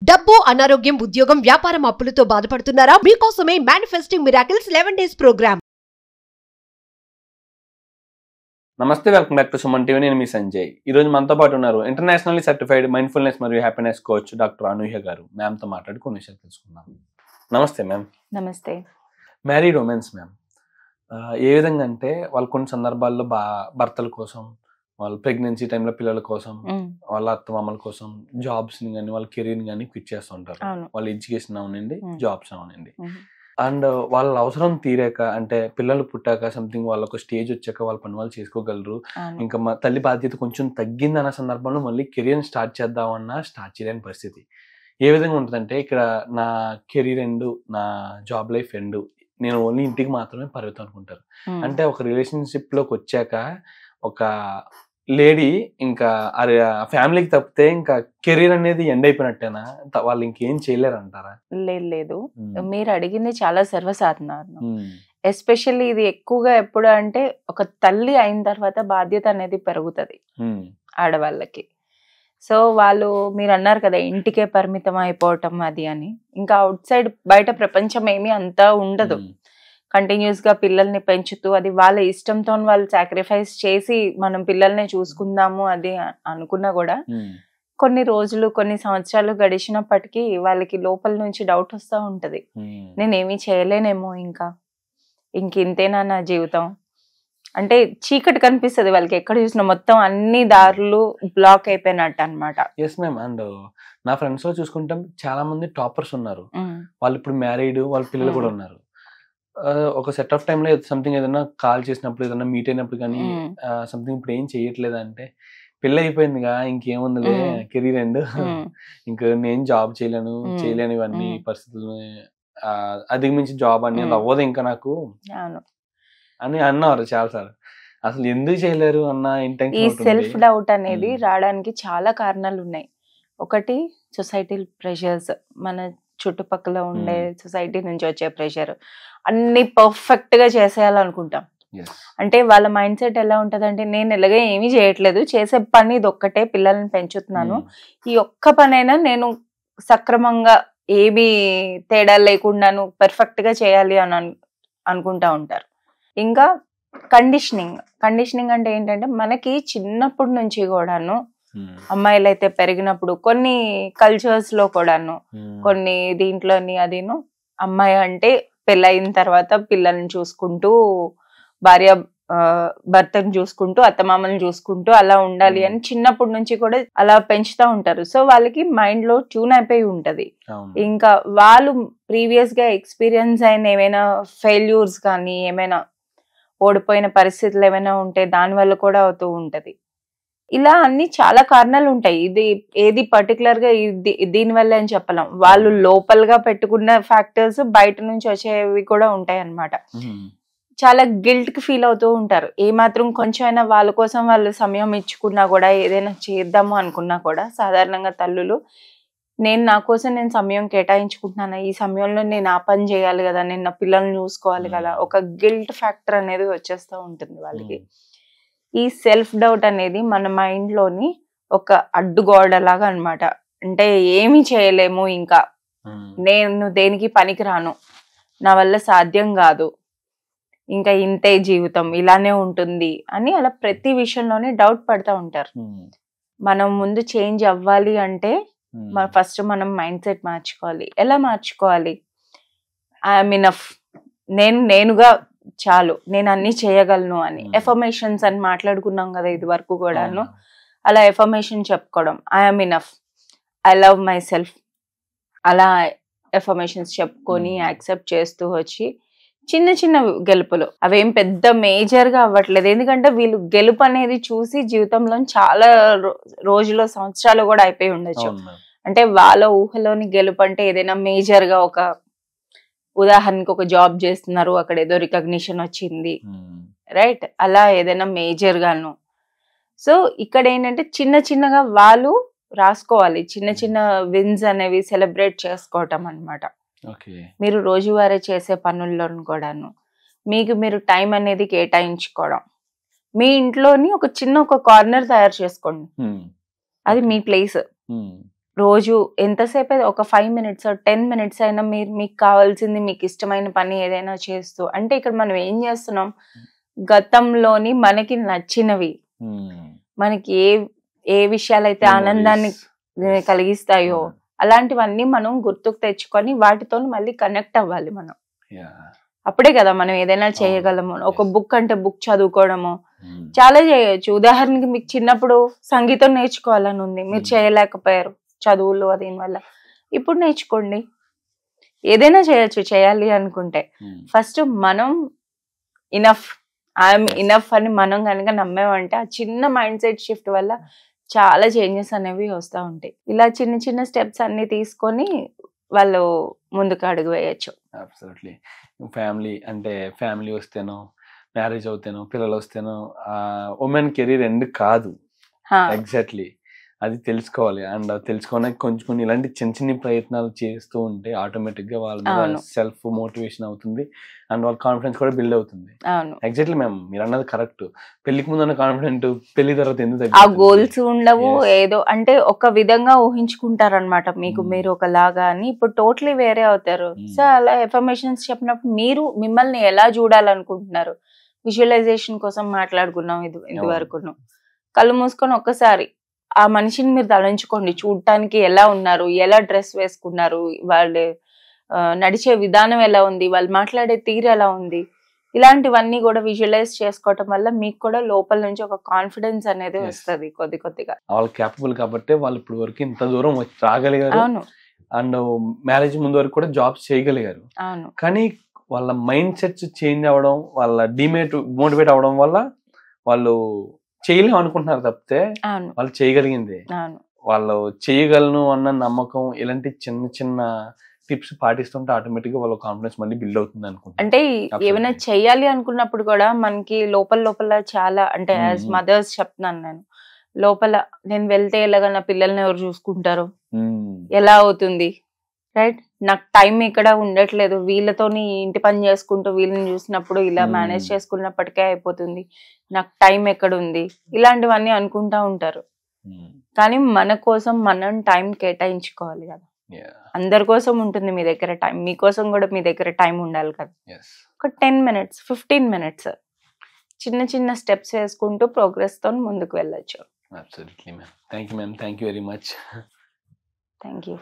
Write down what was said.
డబ్బు, అనారోగ్యం, ఉద్యోగం, వ్యాపారం, అప్పులతో బాధపడుతున్నారా? మీకోసమే మేనిఫెస్టింగ్ మిరాకిల్స్ 11 డేస్ ప్రోగ్రామ్. నమస్తే, welcome back to Suman TV. నేను మీ సంజయ్. ఈ రోజు మనతో పాటు ఉన్నారు ఇంటర్నేషనల్లీ సర్టిఫైడ్ మైండ్ఫుల్నెస్ మరియు హ్యాపీనెస్ కోచ్ డాక్టర్ అనూహ్య గారు. మ్యామ్ తో మాట్లాడి కొన్ని విషయాలు తెలుసుకుందాం. నమస్తే మ్యామ్. నమస్తే. మ్యారీడ్ ఉమెన్స్ మ్యామ్ ఏ విధంగా అంటే వాళ్ళు కొన్ని సందర్భాల్లో భర్తల కోసం, వాళ్ళ ప్రెగ్నెన్సీ టైంలో పిల్లల కోసం, వాళ్ళ అత్తమామల కోసం జాబ్స్ ని కానీ వాళ్ళ కెరీర్ ని కానీ క్విట్ చేస్తూ ఉంటారు. వాళ్ళ ఎడ్యుకేషన్ అవనండి, జాబ్స్ అవనండి. అండ్ వాళ్ళ అవసరం తీరాక, అంటే పిల్లలు పుట్టాక సంథింగ్ వాళ్ళకు స్టేజ్ వచ్చాక వాళ్ళ పని వాళ్ళు చేసుకోగలరు. ఇంకా మా తల్లి బాధ్యత కొంచెం తగ్గింది అన్న సందర్భంలో మళ్ళీ కెరీర్ స్టార్ట్ చేద్దామన్నా స్టార్ట్ చేయలేని పరిస్థితి ఏ విధంగా ఉంటుందంటే, ఇక్కడ నా కెరీర్ ఎండ్, నా జాబ్ లైఫ్ ఎండ్, నేను ఓన్లీ ఇంటికి మాత్రమే పరిమితం అనుకుంటారు. అంటే ఒక రిలేషన్షిప్ లోకి వచ్చాక ఒక లేడీ ఇంకా ఫ్యామిలీకి తప్పితే ఇంకా కెరీర్ అనేది ఎండ్ అయిపోయినట్టేనా? వాళ్ళు ఇంకేం చేయలేరు అంటారా? లేదు, మీరు అడిగింది చాలా సర్వసాధారణం. ఎస్పెషల్లీ ఇది ఎక్కువగా ఎప్పుడు అంటే ఒక తల్లి అయిన తర్వాత బాధ్యత అనేది పెరుగుతుంది ఆడవాళ్ళకి. సో వాళ్ళు, మీరు అన్నారు కదా ఇంటికే పరిమితం అయిపోవటం అది అని, ఇంకా అవుట్ సైడ్ బయట ప్రపంచం ఏమీ అంతా ఉండదు. కంటిన్యూస్ గా పిల్లల్ని పెంచుతూ అది వాళ్ళ ఇష్టంతో వాళ్ళు సాక్రిఫైస్ చేసి మనం పిల్లల్ని చూసుకుందాము అది అనుకున్నా కూడా కొన్ని రోజులు, కొన్ని సంవత్సరాలు గడిచినప్పటికీ వాళ్ళకి లోపల నుంచి డౌట్ వస్తూ ఉంటది, నేనేమీ చేయలేనేమో, ఇంకేనా నా జీవితం. అంటే చీకటి కనిపిస్తుంది వాళ్ళకి, ఎక్కడ చూసినా మొత్తం అన్ని దారులు బ్లాక్ అయిపోయినట్టు అనమాట. Yes ma'am. అండ్ నా ఫ్రెండ్స్ లో చూసుకుంటాం చాలా మంది టాపర్స్ ఉన్నారు. వాళ్ళు ఇప్పుడు మ్యారీడ్, వాళ్ళ పిల్లలు కూడా ఉన్నారు. ఒక సెట్ ఆఫ్ టైమ్ లో సంథింగ్ ఏదైనా కాల్ చేసినప్పుడు, ఏదైనా మీట్ అయినప్పుడు కానీ సంథింగ్ ఇప్పుడు ఏం చెయ్యట్లేదు అంటే, పెళ్ళి అయిపోయిందిగా ఇంకేముందిలే కెరీర్ ఎండ్, ఇంకా నేను జాబ్ చేయలేను ఇవన్నీ పరిస్థితులు అధిగమించి జాబ్ అని అవ్వదు ఇంకా నాకు అని అన్నారు చాలా సార్లు. అసలు ఎందుకు చేయలేరు అన్న ఇంటెన్షన్. ఈ సెల్ఫ్ డౌట్ అనేది రావడానికి చాలా కారణాలు ఉన్నాయి. ఒకటి సొసైటీ ప్రెషర్స్, మన చుట్టుపక్కల ఉండే సొసైటీ నుంచి వచ్చే ప్రెషర్, అన్ని పర్ఫెక్ట్ గా చేసేయాలనుకుంటాం. అంటే వాళ్ళ మైండ్ సెట్ ఎలా ఉంటదంటే, నేను ఎలాగే ఏమీ చేయట్లేదు, చేసే పని ఇది ఒక్కటే, పిల్లల్ని పెంచుతున్నాను, ఈ ఒక్క పనైనా నేను సక్రమంగా ఏమీ తేడా లేకుండాను పర్ఫెక్ట్ గా చేయాలి అని అనుకుంటా ఉంటారు. ఇంకా కండిషనింగ్ అంటే ఏంటంటే, మనకి చిన్నప్పటి నుంచి కూడాను అమ్మాయిలు అయితే పెరిగినప్పుడు కొన్ని కల్చర్స్ లో కూడాను, కొన్ని దీంట్లోని అదిను, అమ్మాయి అంటే పెళ్ళయిన తర్వాత పిల్లల్ని చూసుకుంటూ, భార్య భర్తను చూసుకుంటూ, అత్తమామల్ని చూసుకుంటూ అలా ఉండాలి అని చిన్నప్పటి నుంచి కూడా అలా పెంచుతూ ఉంటారు. సో వాళ్ళకి మైండ్ లో ట్యూన్ అయిపోయి ఉంటది. ఇంకా వాళ్ళు ప్రీవియస్ గా ఎక్స్పీరియన్స్ అయిన ఏమైనా ఫెయిల్యూర్స్ కానీ, ఏమైనా ఓడిపోయిన పరిస్థితులు ఏమైనా ఉంటే దాని వల్ల కూడా అవుతూ ఉంటది. ఇలా అన్ని చాలా కారణాలు ఉంటాయి. ఇది ఏది పర్టికులర్ గా దీని వల్ల అని చెప్పలేం. వాళ్ళు లోపల్గా పెట్టుకున్న ఫ్యాక్టర్స్ బయట నుంచి వచ్చేవి కూడా ఉంటాయి అన్నమాట. చాలా గిల్ట్ కి ఫీల్ అవుతూ ఉంటారు. ఏ మాత్రం కొంచెం అయినా వాళ్ళ కోసం వాళ్ళు సమయం ఇచ్చుకున్నా కూడా, ఏదైనా చేద్దాము అనుకున్నా కూడా, సాధారణంగా తల్లులు నా కోసం నేను సమయం కేటాయించుకుంటున్నాను, ఈ సమయంలో నేను ఆ పని చేయాలి కదా, నేను నా పిల్లల్ని చూసుకోవాలి కదా, ఒక గిల్ట్ ఫ్యాక్టర్ అనేది వచ్చేస్తూ ఉంటుంది వాళ్ళకి. ఈ సెల్ఫ్ డౌట్ అనేది మన మైండ్ లోని ఒక అడ్డుగోడలాగా అన్నమాట. అంటే ఏమి చేయలేము, ఇంకా నేను దేనికి పనికిరాను, నా వల్ల సాధ్యం కాదు, ఇంకా ఇంతే జీవితం ఇలానే ఉంటుంది అని అలా ప్రతి విషయంలోనే డౌట్ పడుతూ ఉంటారు. మనం ముందు చేంజ్ అవ్వాలి అంటే ఫస్ట్ మనం మైండ్ సెట్ మార్చుకోవాలి. ఎలా మార్చుకోవాలి? ఐఎమ్ ఇనఫ్, నేనుగా చాలు, నేను అన్ని చేయగలను అని. ఎఫర్మేషన్స్ అని మాట్లాడుకున్నాం కదా ఇది వరకు కూడాను. అలా ఎఫర్మేషన్ చెప్పుకోవడం, I'm enough, I love my self, అలా ఎఫర్మేషన్స్ చెప్పుకొని యాక్సెప్ట్ చేస్తూ వచ్చి చిన్న చిన్న గెలుపులు, అవేం పెద్ద మేజర్ గా అవ్వట్లేదు. ఎందుకంటే వీళ్ళు గెలుపు అనేది చూసి జీవితంలో చాలా రోజులు, సంవత్సరాలు కూడా అయిపోయి ఉండొచ్చు. అంటే వాళ్ళ ఊహలోని గెలుపు అంటే ఏదైనా మేజర్ గా, ఒక ఉదాహరణకి ఒక జాబ్ చేస్తున్నారు, అక్కడ ఏదో రికగ్నిషన్ వచ్చింది, రైట్, అలా ఏదైనా మేజర్ గాను. సో ఇక్కడ ఏంటంటే చిన్న చిన్నగా వాళ్ళు రాసుకోవాలి, చిన్న చిన్న విన్స్ అనేవి సెలబ్రేట్ చేసుకోవటం అన్నమాట. మీరు రోజువారీ చేసే పనుల్లో కూడాను మీకు మీరు టైం అనేది కేటాయించుకోవడం, మీ ఇంట్లోని ఒక కార్నర్ తయారు చేసుకోండి, అది మీ ప్లేస్. రోజు ఎంతసేపు అయితే ఒక 5 minutes 10 minutes అయినా మీకు కావాల్సింది, మీకు ఇష్టమైన పని ఏదైనా చేస్తూ, అంటే ఇక్కడ మనం ఏం చేస్తున్నాం, గతంలోని మనకి నచ్చినవి, మనకి ఏ విషయాలైతే ఆనందాన్ని కలిగిస్తాయో అలాంటివన్నీ మనం గుర్తుకు తెచ్చుకొని వాటితో మళ్ళీ కనెక్ట్ అవ్వాలి మనం. అప్పుడే కదా మనం ఏదైనా చేయగలము. ఒక బుక్ అంటే బుక్ చదువుకోవడము చాలా చేయొచ్చు. ఉదాహరణకి మీకు చిన్నప్పుడు సంగీతం నేర్చుకోవాలని ఉంది, మీరు చేయలేకపోయారు చదువులు దీనివల్ల, ఇప్పుడు నేర్చుకోండి. ఏదైనా చేయొచ్చు చేయాలి అనుకుంటే. ఫస్ట్ మనం ఐఎమ్ ఇనఫ్ అని మనం కనుక నమ్మేమంటే ఆ చిన్న మైండ్ సెట్ షిఫ్ట్ వల్ల చాలా చేంజెస్ అనేవి వస్తూ ఉంటాయి. ఇలా చిన్న చిన్న స్టెప్స్ అన్ని తీసుకొని వాళ్ళు ముందుకు అడుగు వేయచ్చు. అబ్సల్యూట్లీ. ఫ్యామిలీ అంటే ఫ్యామిలీ వస్తేనో, మ్యారేజ్ అవుతేనో, పిల్లలు వస్తేనో ఉమెన్ కెరీర్ ఎందుకు కాదు, ఎగ్జాక్ట్లీ అది తెలుసుకోవాలి. అండ్ తెలుసుకోవడానికి కొంచెం ఇలాంటి చిన్న చిన్న ప్రయత్నాలు చేస్తూ ఉంటే ఆటోమేటిక్ గా వాళ్ళ సెల్ఫ్ మోటివేషన్ అవుతుంది అండ్ వాళ్ళ కాన్ఫిడెన్స్ కూడా బిల్డ్ అవుతుంది. ఎగ్జాక్ట్లీ మ్యామ్, మీరు అన్నది కరెక్ట్. పెళ్లికి ముందు ఉన్న కాన్ఫిడెంట్ పెళ్లి తర్వాత ఎందుకు ఆ గోల్స్ ఉండవు, ఏదో అంటే ఒక విధంగా ఊహించుకుంటారనమాట మీకు మీరు ఒకలాగా అని. ఇప్పుడు టోటలీ వేరే అవుతారు. సో అలా ఎఫర్మేషన్స్ చెప్పినప్పుడు మీరు మిమ్మల్ని ఎలా చూడాలనుకుంటున్నారు, విజువలైజేషన్ కోసం మాట్లాడుకున్నాం ఇది వరకు. కళ్ళు మూసుకొని ఒక్కసారి ఆ మనిషిని మీరు తలంచుకోండి, చూడటానికి ఎలా ఉన్నారు, ఎలా డ్రెస్ వేసుకున్నారు, వాళ్ళు నడిచే విధానం ఎలా ఉంది, వాళ్ళు మాట్లాడే తీరు ఎలా ఉంది, ఇలాంటివన్నీ కూడా విజువలైజ్ చేసుకోవటం వల్ల మీకు కూడా లోపల నుంచి ఒక కాన్ఫిడెన్స్ అనేది వస్తుంది కొద్దిగా. వాళ్ళు క్యాపబుల్ కాబట్టి వాళ్ళు ఇప్పుడు వరకు ఇంత దూరం రాగలిగారు. అవును. అండ్ మ్యారేజ్ ముందు వరకు కూడా జాబ్స్ చేయగలిగారు. అవును. కానీ వాళ్ళ మైండ్ సెట్స్ చేంజ్ అవ్వడం, వాళ్ళ మోటివేట్ అవ్వడం వల్ల వాళ్ళు చేయలేము అనుకుంటున్నారు తప్పితే వాళ్ళు చేయగలిగింది. వాళ్ళు చేయగలను అన్న నమ్మకం, ఇలాంటి చిన్న చిన్న టిప్స్ పాటిస్తుంటే ఆటోమేటిక్ గా వాళ్ళ కాన్ఫిడెన్స్ మళ్ళీ బిల్డ్ అవుతుంది అనుకుంటా. అంటే ఏమైనా చెయ్యాలి అనుకున్నప్పుడు కూడా మనకి లోపల చాలా, అంటే యాజ్ మదర్స్ చెప్తున్నాను నేను, లోపల నేను వెళ్తే ఎలాగా నా పిల్లల్ని ఎవరు చూసుకుంటారు, ఎలా అవుతుంది, రైట్, నాకు టైం ఇక్కడ ఉండట్లేదు, వీళ్ళతోని ఇంటి పని చేసుకుంటూ వీళ్ళని చూసినప్పుడు ఇలా మేనేజ్ చేసుకున్నప్పటికే అయిపోతుంది, నాకు టైం ఎక్కడ ఉంది, ఇలాంటివన్నీ అనుకుంటా ఉంటారు. కానీ మన కోసం మనం టైం కేటాయించుకోవాలి కదా. అందరి కోసం ఉంటుంది మీ దగ్గర టైం, మీకోసం కూడా మీ దగ్గర టైం ఉండాలి కదా. ఒక 10 minutes 15 minutes చిన్న చిన్న స్టెప్స్ వేసుకుంటూ ప్రోగ్రెస్ తో ముందుకు వెళ్ళొచ్చు. Absolutely, ma'am. Thank you, ma'am. Thank you very much. Thank you.